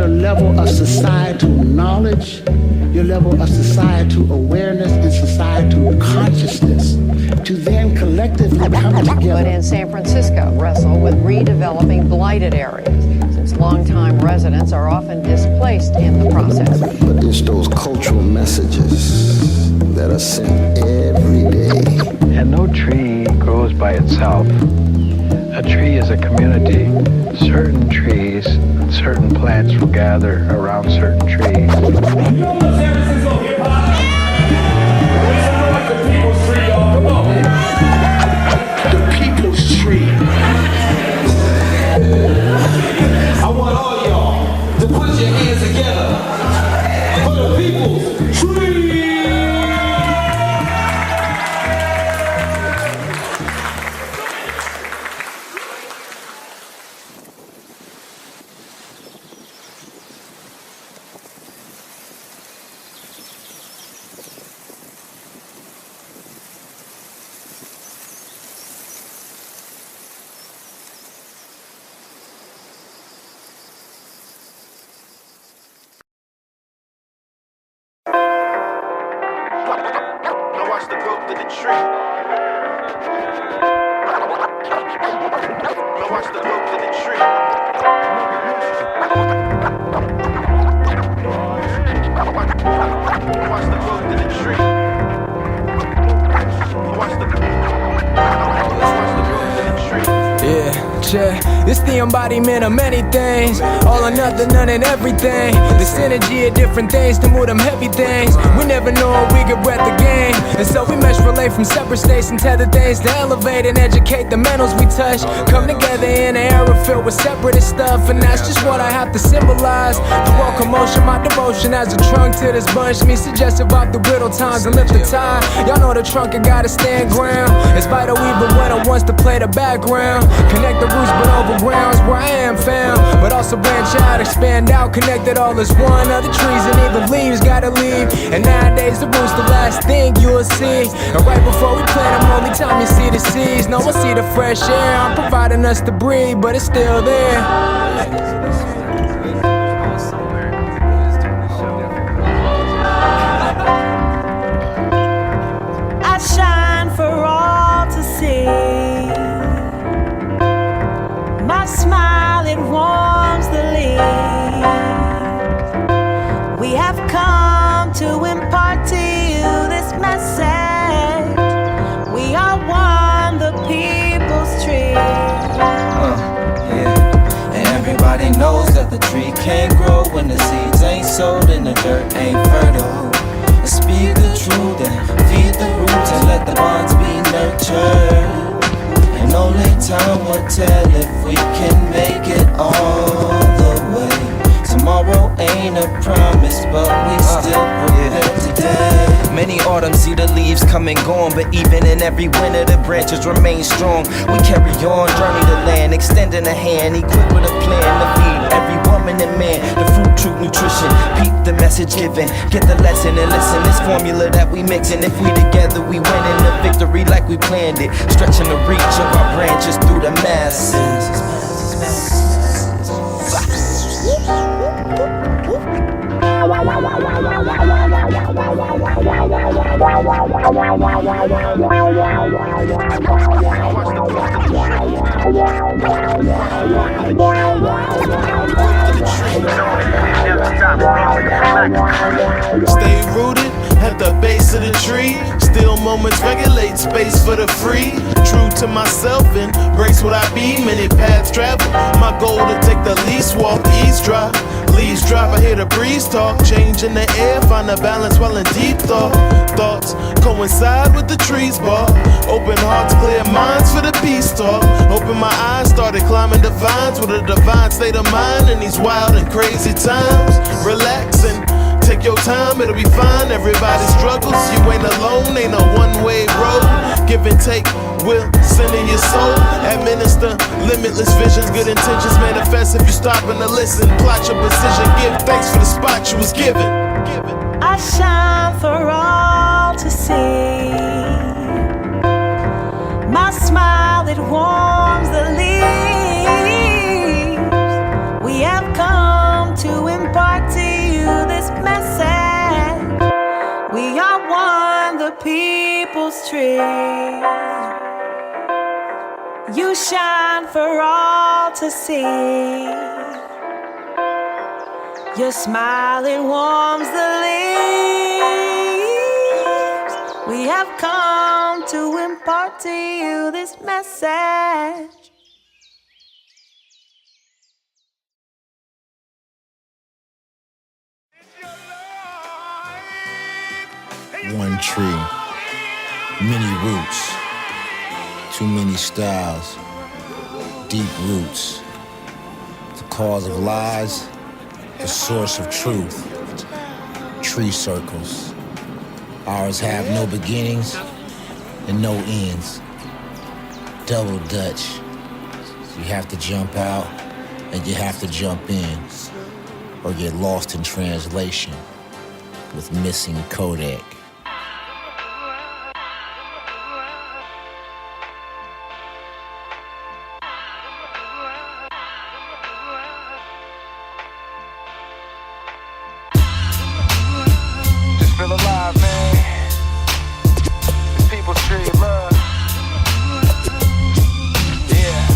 your level of societal knowledge, your level of societal awareness and societal consciousness to then collectively come together. But in San Francisco, wrestle with redeveloping blighted areas, since longtime residents are often displaced in the process. But it's those cultural messages that are sent every day. And no tree grows by itself. A tree is a community. Certain trees and certain plants will gather around certain trees. You know what's San Francisco hip-hop? We sound like the people's tree, y'all. Come on. The people's tree. I want all y'all to put your hands together for the people's tree. Watch the growth of the tree. Now watch the growth of the tree. Watch the growth of the tree. Watch the growth of the tree. Yeah, it's the embodiment of many things. All or nothing, none and everything. The synergy of different things to move them heavy things. We never know if we could breath the game. And so we mesh relate from separate states and tether things to elevate and educate the mentals we touch. Come together in an era filled with separatist stuff. And that's just what I have to symbolize. The world commotion, my devotion as a trunk to this bunch. Me suggestive of the brittle times and lift the tide. Y'all know the trunk, I gotta stand ground. It's vital even when I wants to play the background. Connect the roots but over grounds where I am found. But also branch out, expand out, connected all as one. Other trees and even leaves gotta leave. And nowadays the roots the last thing you'll see. And right before we plant them, only time you see the seeds. No one see the fresh air, I'm providing us to breathe, but it's still there. I shine for all to see. My smile, it warms the leaves. We have come to impart to you this message. We are one, the people's tree. Yeah. And everybody knows that the tree can't grow when the seeds ain't sowed and the dirt ain't fertile. Speak the truth and feed the roots and let the bonds be nurtured. And only time will tell if we can make it all the way. Tomorrow ain't a promise, but we still prepare today. Many autumns see the leaves come and gone, but even in every winter the branches remain strong. We carry on, journey the land, extending a hand, equipped with a plan to feed every woman and man. The fruit, truth, nutrition, peep the message given. Get the lesson and listen, this formula that we mixing. If we together, we winning the victory like we planned it. Stretching the reach of our branches through the masses. Stay rooted at the base of the tree. Still moments regulate space for the free. True to myself, embrace what I be. Many paths travel. My goal to take the least walk, ease drop. Leaves drop, I hear the breeze talk. Change in the air, find a balance while in deep thought. Thoughts coincide with the trees bark. Open hearts, clear minds for the peace talk. Open my eyes, started climbing the vines with a divine state of mind in these wild and crazy times. Relax and take your time, it'll be fine. Everybody struggles, you ain't alone. Ain't a one-way road. Give and take will send in your soul. Administer limitless visions. Good intentions manifest if you stop and to listen. Plot your precision. Give thanks for the spot you was given. I shine for all to see. My smile, it warms the leaves. We have come to embrace tree. You shine for all to see. Your smiling warms the leaves. We have come to impart to you this message. One tree, many roots, too many styles, deep roots. The cause of lies, the source of truth. Tree circles. Ours have no beginnings and no ends. Double Dutch. You have to jump out and you have to jump in, or get lost in translation with missing Kodak. Feel alive, man. It's people's tree of love. Yeah.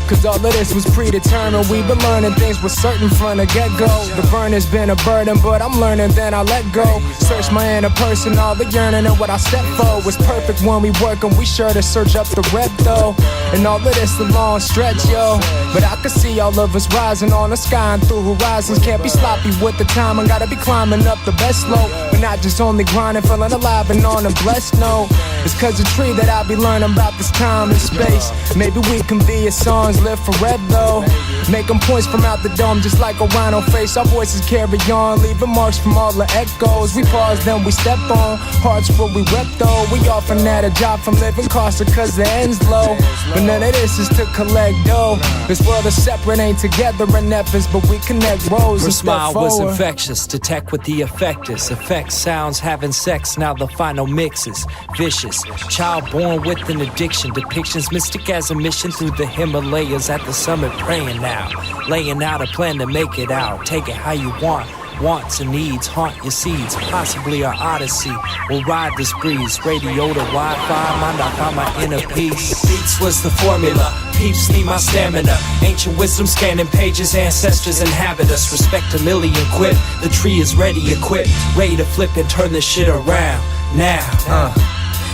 Cause all of this was predetermined. We've been learning things with certain from the get-go. The burn has been a burden, but I'm learning, then I let go. Search my inner person, all the yearning and what I step for was perfect when we work, and we sure to search up the rep though. And all of this the long stretch, yo. But I can see all of us rising on the sky and through horizons. Can't be sloppy with the time, and gotta be climbing up the best slope. But not just only grinding, feeling alive and on a blessed note. It's cause the tree that I'll be learning about this time and space. Maybe we can be as songs live forever though. Making points from out the dome just like a rhino face. Our voices carry on, leaving marks from all the echoes. We pause, then we step on. Hearts where we rep though. We often had a job from living costs cause the end's low. But none of this is to collect dough. This world is separate, ain't together in efforts, but we connect rows Her and step smile was forward. infectious, detect with the effectors. Effect sounds having sex, now the final mix is vicious. Child born with an addiction, depictions mystic as a mission through the Himalayas at the summit praying now. Laying out a plan to make it out, take it how you want. Wants and needs haunt your seeds, possibly our odyssey. We'll ride this breeze, radio to Wi-Fi, mind I find my inner peace. Beats was the formula, peeps need my stamina. Ancient wisdom scanning pages, ancestors inhabit us. Respect a million quip, the tree is ready equipped. Ready to flip and turn this shit around, now.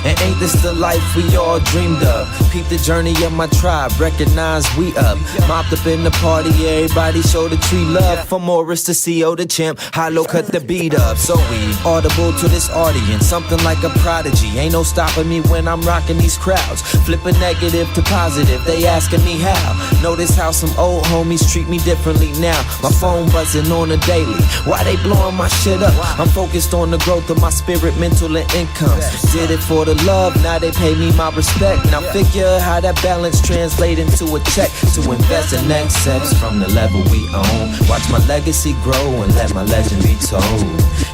And ain't this the life we all dreamed of? Peep the journey of my tribe, recognize we up. Mopped up in the party, everybody show the tree love. From Morris to CO the champ, Hollow cut the beat up. So we audible to this audience, something like a prodigy. Ain't no stopping me when I'm rocking these crowds. Flipping negative to positive, they asking me how. Notice how some old homies treat me differently now. My phone buzzing on a daily, why they blowing my shit up? I'm focused on the growth of my spirit, mental and income. Did it for the love, now they pay me my respect. Now figure how that balance translate into a check to invest in next steps from the level we own. Watch my legacy grow and let my legend be told.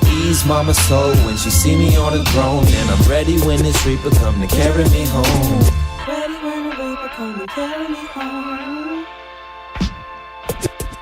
Ease mama's soul when she see me on the throne, and I'm ready when this reaper come to carry me home. Ready when the reaper come and carry me home.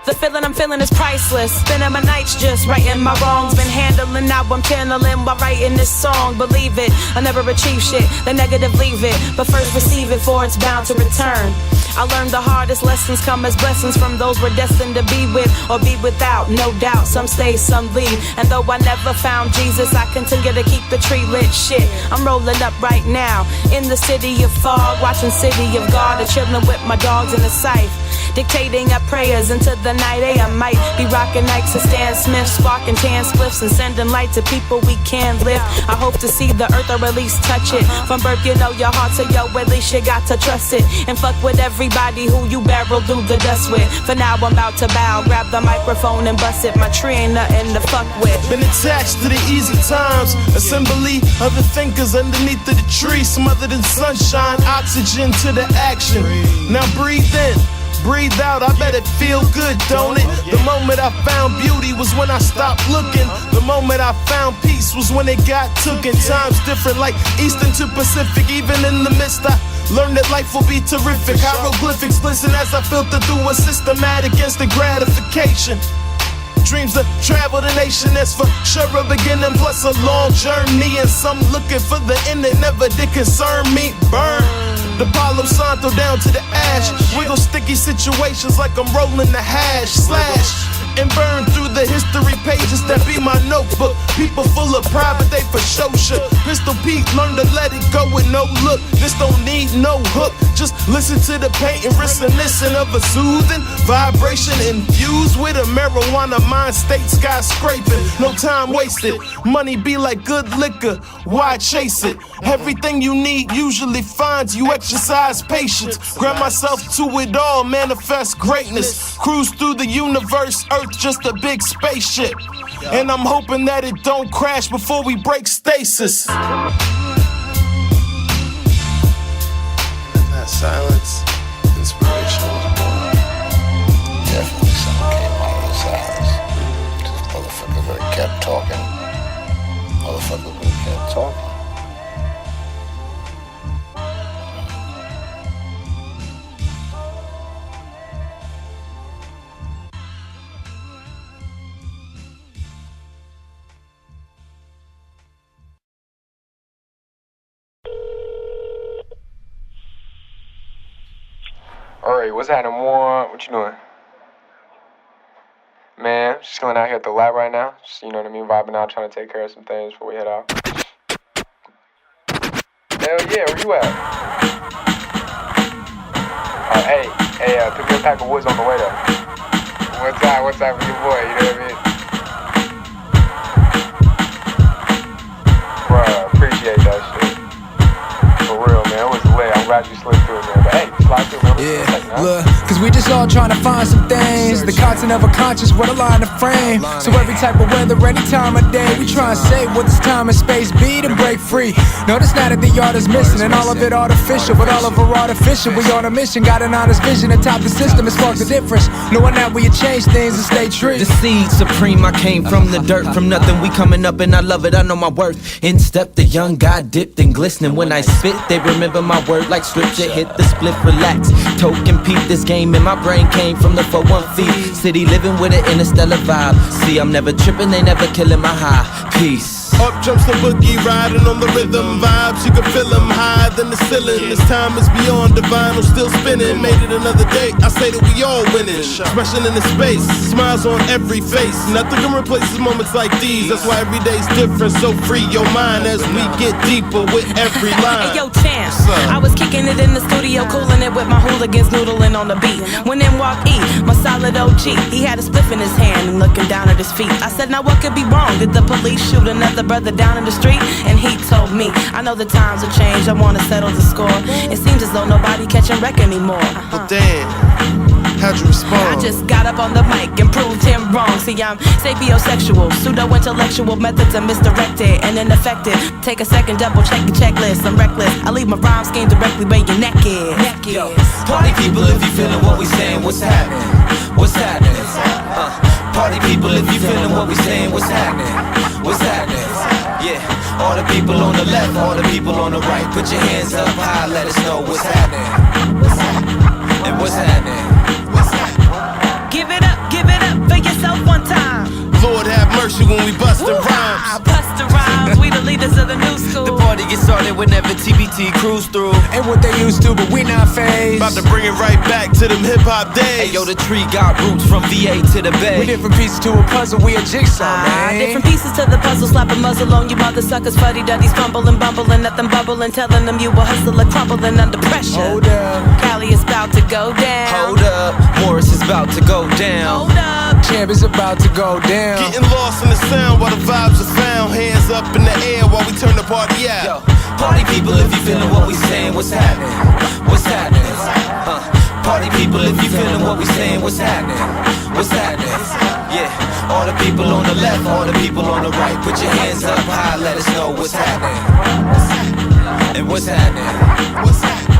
The feeling I'm feeling is priceless. Spending my nights just righting my wrongs. Been handling, now I'm channeling while writing this song. Believe it, I never achieve shit. The negative leave it, but first receive it, for it's bound to return. I learned the hardest lessons come as blessings from those we're destined to be with or be without. No doubt, some stay, some leave. And though I never found Jesus, I continue to keep the tree lit. Shit, I'm rolling up right now in the city of fog, watching City of God and chilling with my dogs in the scythe. Dictating up prayers into the night. I might be rocking Nikes and Stan Smith, sparking tan spliffs and sending light to people we can live. I hope to see the earth or at least touch it. From birth, you know your heart, so yo, at least you got to trust it. And fuck with everybody who you barrel through the dust with. For now, I'm about to bow, grab the microphone and bust it. My tree ain't nothing to fuck with. Been attached to the easy times, assembly of the thinkers underneath of the tree. Some other than sunshine, oxygen to the action. Now breathe in. Breathe out, I bet it feel good, don't it? The moment I found beauty was when I stopped looking. The moment I found peace was when it got taken. Time's different, like Eastern to Pacific. Even in the midst, I learned that life will be terrific. Hieroglyphics listen as I filter through a systematic instant gratification. dreams to travel the nation, that's for sure a beginning, plus a long journey. And some looking for the end that never did concern me. Burn the Palo Santo down to the ash. Wiggle sticky situations like I'm rolling the hash. Slash and burn through the history pages that be my notebook. People full of pride, but they for show shook. Pistol Pete learn to let it go with no look. This don't need no hook. Just listen to the paint and reminiscent of a soothing vibration infused with a marijuana mind state skyscraping. No time wasted. Money be like good liquor. Why chase it? Everything you need usually finds you. Exercise patience. Grab myself to it all. Manifest greatness. Cruise through the universe. Earth just a big spaceship. And I'm hoping that it don't crash before we break stasis. That silence, inspiration was born. Definitely something came out of the silence. This motherfucker would have kept talking. Motherfucker would have kept talking. Alright, what's happening, Warren? What you doing? Man, just chilling out here at the lab right now. Just, you know what I mean, vibing out, trying to take care of some things before we head out. Hell yeah, where you at? Hey, took me a pack of woods on the way though. What's up with your boy, you know what I mean? Bruh, appreciate that shit. For real, man, it was lit. I'm glad you slipped through it, man. But hey, slide through, man. Yeah, look, cause we just all trying to find some things. The content of a conscious, what a line to frame. So every type of weather, any time of day, we try and say what this time and space be to break free. Notice now that the art is missing and all of it artificial, but all of it artificial. We on a mission, got an honest vision atop the system and spark the difference. Knowing that we change things and stay true. The seed supreme, I came from the dirt, from nothing. We coming up and I love it, I know my worth. In step, the young God dipped and glistening. When I spit, they remember my word like scripture. Hit the split, relax. Token peep this game, and my brain came from the 4-1 feet. City living with an interstellar vibe. See, I'm never tripping, they never killing my high. Peace. Up jumps the boogie, riding on the rhythm vibes. You can feel them higher than the ceiling. This time is beyond the vinyl, still spinning. Made it another day, I say that we all winning. Expression in the space, smiles on every face. Nothing can replace moments like these. That's why every day's different, so free your mind as we get deeper with every line. Hey, yo, champ, I was kicking it in the studio, cooling it with my hooligans, noodling on the beat. When in walk E, my solid OG. He had a spliff in his hand and looking down at his feet. I said, now what could be wrong? Did the police shoot another brother down in the street? And he told me, I know the times have changed, I wanna settle the score. It seems as though nobody catching wreck anymore. Well, damn, how'd you respond? I just got up on the mic and proved him wrong. See, I'm sapiosexual, pseudo-intellectual methods are misdirected and ineffective. Take a second, double check the checklist. I'm reckless, I leave my rhyme scheme directly where your neck is. Yo, party people, if you feeling what we saying, what's happening? What's happening? Party people, if you feeling what we saying, what's happening? What's happening? Yeah, all the people on the left, all the people on the right, put your hands up high, let us know what's happening. And what's happening? Give it up for yourself one time. Lord have mercy when we bust the rhymes. Bust the rhymes, we the leaders of the new school. The party gets started whenever TBT cruise through. Ain't what they used to, but we not phased. About to bring it right back to them hip-hop days. Hey, yo, the tree got roots from VA to the Bay. We different pieces to a puzzle, we a jigsaw, man. Different pieces to the puzzle, slap a muzzle on you mother suckers, fuddy-duddies, fumbling, bumbling, nothing bubbling, telling them you a hustler, crumbling under pressure. Hold up, Cali is about to go down. Hold up, Morris is about to go down. Hold up, Champ is about to go down. Getting lost in the sound while the vibes are found. Hands up in the air while we turn the party out. Yo, party people, if you feeling what we saying, what's happening? What's happening? Party people, if you feeling what we saying, what's happening? What's happening? Yeah, all the people on the left, all the people on the right, put your hands up high, let us know what's happening. And what's happening? What's happening?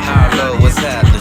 How low, what's happening?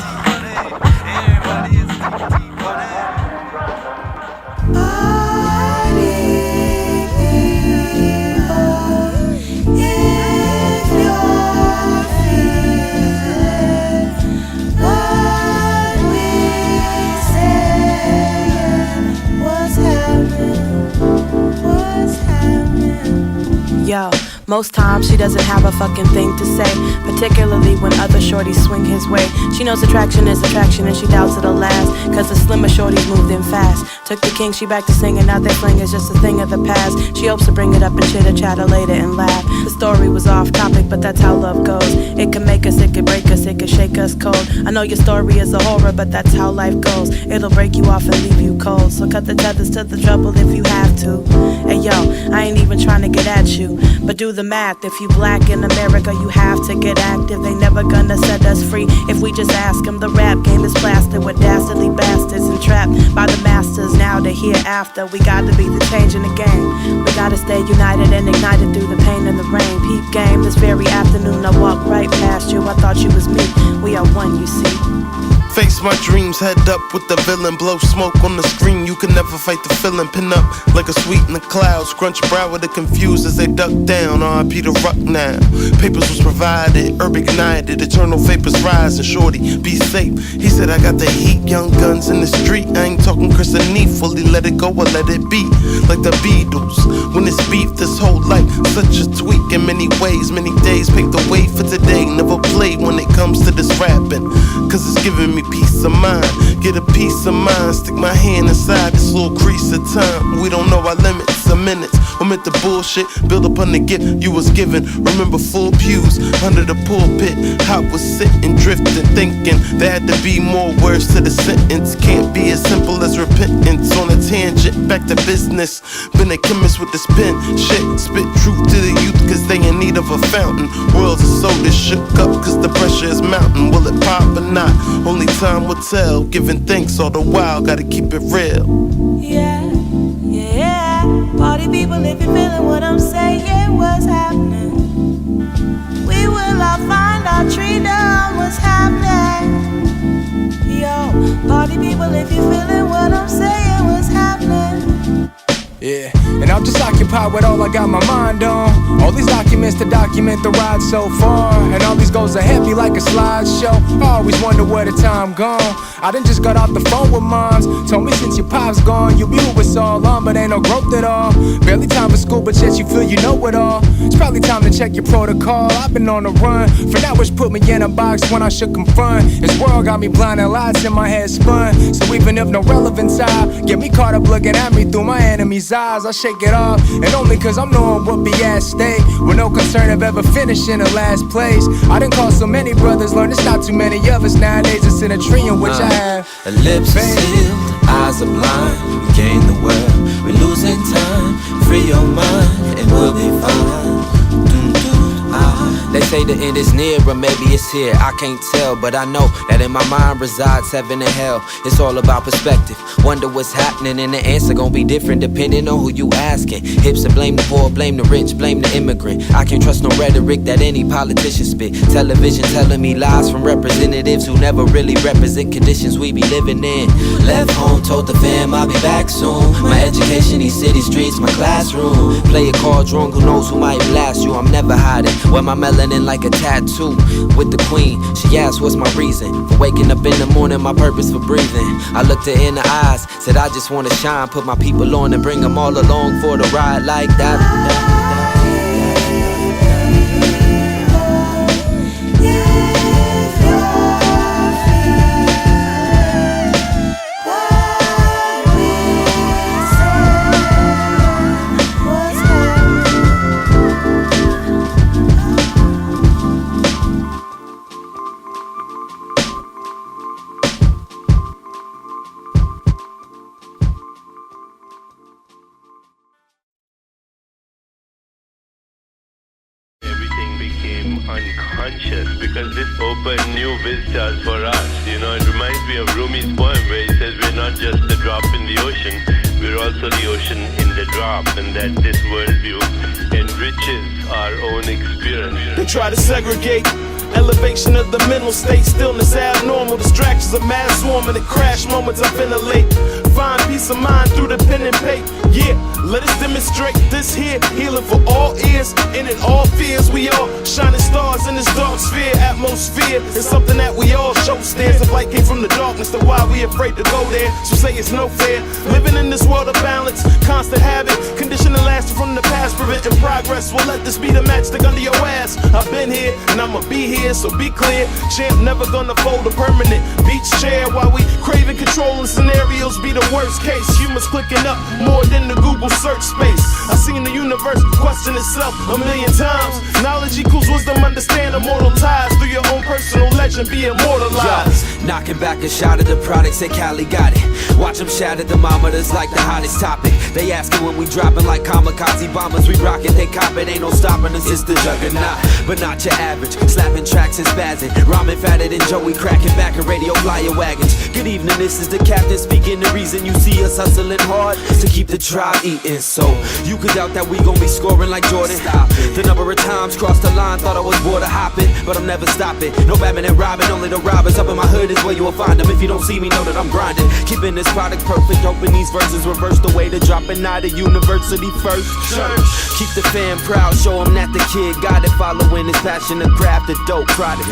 Most times she doesn't have a fucking thing to say, particularly when other shorties swing his way. She knows attraction is attraction and she doubts it'll last, cause the slimmer shorties moved in fast. Took the king, she back to singing, now their fling is just a thing of the past. She hopes to bring it up and chitter-chatter later and laugh. The story was off topic, but that's how love goes. It can make us, it can break us, it can shake us cold. I know your story is a horror, but that's how life goes. It'll break you off and leave you cold, so cut the tethers to the trouble if you have to. Hey yo, I ain't even trying to get at you, but do the math. If you black in America, you have to get active. They never gonna set us free if we just ask them. The rap game is plastered with dastardly bastards and trapped by the masters. Now to hereafter, we gotta be the change in the game. We gotta stay united and ignited through the pain and the rain. Peep game this very afternoon, I walked right past you. I thought you was me, we are one, you see. Face my dreams, head up with the villain. Blow smoke on the screen, you can never fight the feeling. Pin up like a sweet in the clouds. Crunch brow with the confused as they duck down. R.I.P. the ruck now. Papers was provided, herb ignited. Eternal vapors rise and shorty, be safe. He said I got the heat, young guns in the street. I ain't talking Chris and Neef, fully let it go or let it be. Like the Beatles, when it's beef, this whole life such a tweak in many ways. Many days paved the way for today. Never played when it comes to this rapping, cause it's giving me peace of mind. Get a peace of mind. Stick my hand inside this little crease of time. We don't know our limits or minutes. Omit the bullshit, build upon the gift you was given. Remember full pews under the pulpit. I was sitting, drifting, thinking there had to be more words to the sentence. Can't be as simple as repentance. On a tangent, back to business. Been a chemist with this pen. Shit, spit truth to the youth cause they in need of a fountain. Worlds are soda shook up cause the pressure is mounting. Will it pop or not? Only time will tell. Giving thanks all the while, gotta keep it real. Yeah, yeah. Party people, if you're feeling what I'm saying, what's happening? We will all find our Treedom, what's happening? Yo, party people, if you're feeling what I'm saying, what's happening? Yeah, and I'm just occupied with all I got my mind on. All these documents to document the ride so far, and all these goals ahead be like a slideshow. I always wonder where the time gone. I done just got off the phone with moms. Told me since your pop's gone, you be who it's all on, but ain't no growth at all. Barely time for school, but yet you feel you know it all. It's probably time to check your protocol. I've been on the run. For now, which put me in a box when I should confront. This world got me blind and lights in my head spun. So even if no relevance I get me caught up looking at me through my enemy's eyes, I shake it off, and only cause I'm knowing what be at stake, with no concern of ever finishing the last place. I done call so many brothers, learn it's not too many of us nowadays. It's in a tree in which I have the lips are sealed, eyes are blind. We gain the world, we're losing time. Free your mind and we'll be fine. They say the end is near, but maybe it's here. I can't tell, but I know that in my mind resides heaven and hell. It's all about perspective. Wonder what's happening, and the answer gon' be different depending on who you asking. Hips to blame the poor, blame the rich, blame the immigrant. I can't trust no rhetoric that any politician spit. Television telling me lies from representatives who never really represent conditions we be living in. Left home, told the fam I'll be back soon. My education, these city streets, my classroom. Play a card drunk, who knows who might blast you. I'm never hiding. Wear my melanin like a tattoo with the queen. She asked what's my reason for waking up in the morning, my purpose for breathing. I looked her in the eyes, said I just wanna shine, put my people on and bring them all along for the ride like that. Unconscious, because this opened new vistas for us. You know, it reminds me of Rumi's poem where he says we're not just a drop in the ocean, we're also the ocean in the drop, and that this worldview enriches our own experience. They try to segregate elevation of the mental state, stillness abnormal, distractions of mass swarming and crash moments I ventilate. find peace of mind through the pen and paper. Yeah, let us demonstrate this here, healing for all ears and in all fears. We all shining stars in this dark sphere. Atmosphere is something that we all show stairs. If light came from the darkness, then why we afraid to go there? So say it's no fair. Living in this world of balance, constant habit, conditioning lasting from the past, preventing progress. Well, let this be the matchstick under your ass. I've been here and I'ma be here, so be clear. Champ never gonna fold a permanent beach chair while we craving controlling scenarios be the worst case. Humans clicking up more than the Google search space. I seen the universe question itself a million times. Knowledge equals wisdom, understand immortal ties. Through your own personal legend, be immortalized. Yo, knocking back a shot of the product, say Cali got it. Watch them shatter thermometers like the hottest topic. They asking when we dropping like kamikaze bombers. We rock it, they cop it, ain't no stopping us. It's the juggernaut, but not your average. Slapping tracks and spazzing, rhyming fatter than Joey, cracking back a radio flyer wagons. Good evening, this is the captain speaking. The reason you see us hustling hard to keep the tribe eating. So you could doubt that we gon' be scoring like Jordan. Stop it. The number of times crossed the line, thought I was border hopping, but I'm never stopping. No Batman and Robin, only the robbers. Up in my hood is where you will find them. If you don't see me, know that I'm grinding, keeping this product perfect, hoping these verses reverse the way to dropping out of university first. Keep the fan proud, show them that the kid got it, following his passion to craft a dope product.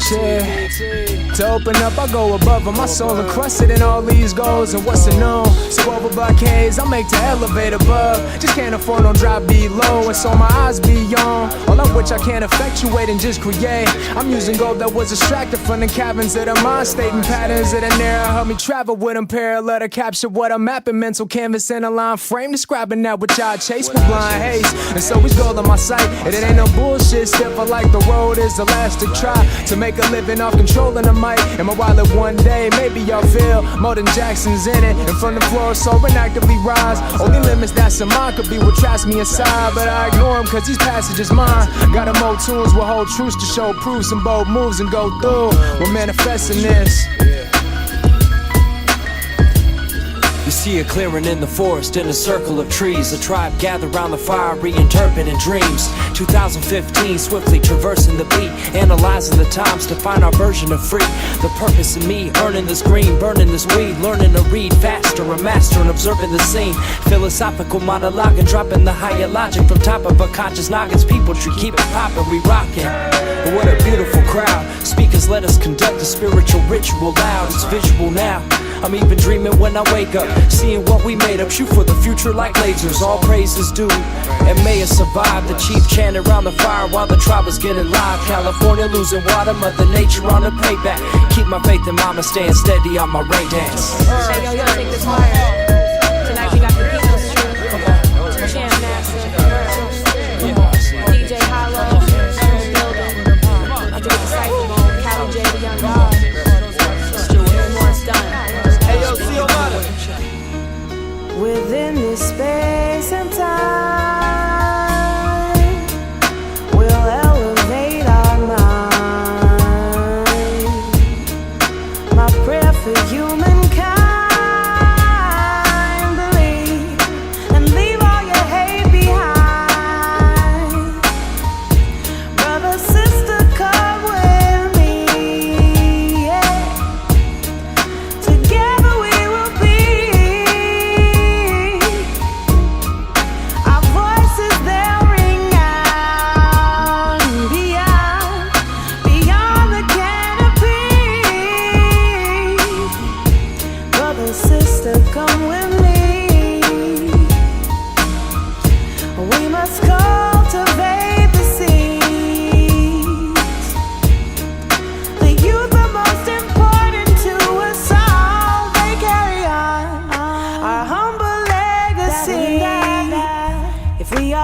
To open up, I go above them. My soul encrusted in all these goals and what's unknown. So over blockades, I make the elevate above. Just can't afford no drop below, and so my eyes be on all of which I can't effectuate and just create. I'm using gold that was extracted from the caverns of the mind state and patterns that are narrow. Help me travel with them parallel to capture what I'm mapping. Mental canvas in a line frame, describing that which I chase with blind haste. And so we gold on my sight, and it ain't no bullshit. Step I like the road is elastic. Try to make a living off controlling the mic and my wallet one day. Maybe y'all feel more than Jackson's in it. And from the floor, so actively rise. Only limits that's in mine could be what traps me inside, but I ignore them cause these passages mine. Got more tunes will hold truths to show proofs and bold moves and go through. We're manifesting this. You see a clearing in the forest in a circle of trees. A tribe gathered round the fire, reinterpreting dreams. 2015, swiftly traversing the beat, analyzing the times to find our version of free. The purpose of me, earning this green, burning this weed, learning to read faster, a master and observing the scene. Philosophical monologue and dropping the higher logic from top of a conscious noggins. People should keep it poppin', we rockin'. But what a beautiful crowd. Speakers let us conduct a spiritual ritual loud. It's visual now. I'm even dreaming when I wake up, seeing what we made up. Shoot for the future like lasers, all praises due. And may it survive. The chief chanted around the fire while the tribe was getting live. California losing water, Mother Nature on the payback. Keep my faith in mama, staying steady on my rain dance. Hey, yo, take this fire. Tonight we got the people's truth. Champ Master, DJ Hollow, building. I do the cycle, Cali J, the young god. Within this space and time, we'll elevate our mind. My prayer for humankind, believe and leave all your hate behind. Brother, sister, come with me, yeah. Together we will be.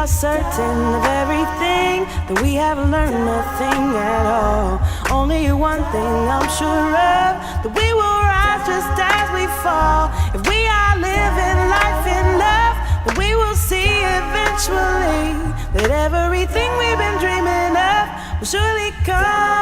Certain of everything that we have learned nothing at all. Only one thing I'm sure of, that we will rise just as we fall. If we are living life in love, then we will see eventually that everything we've been dreaming of will surely come.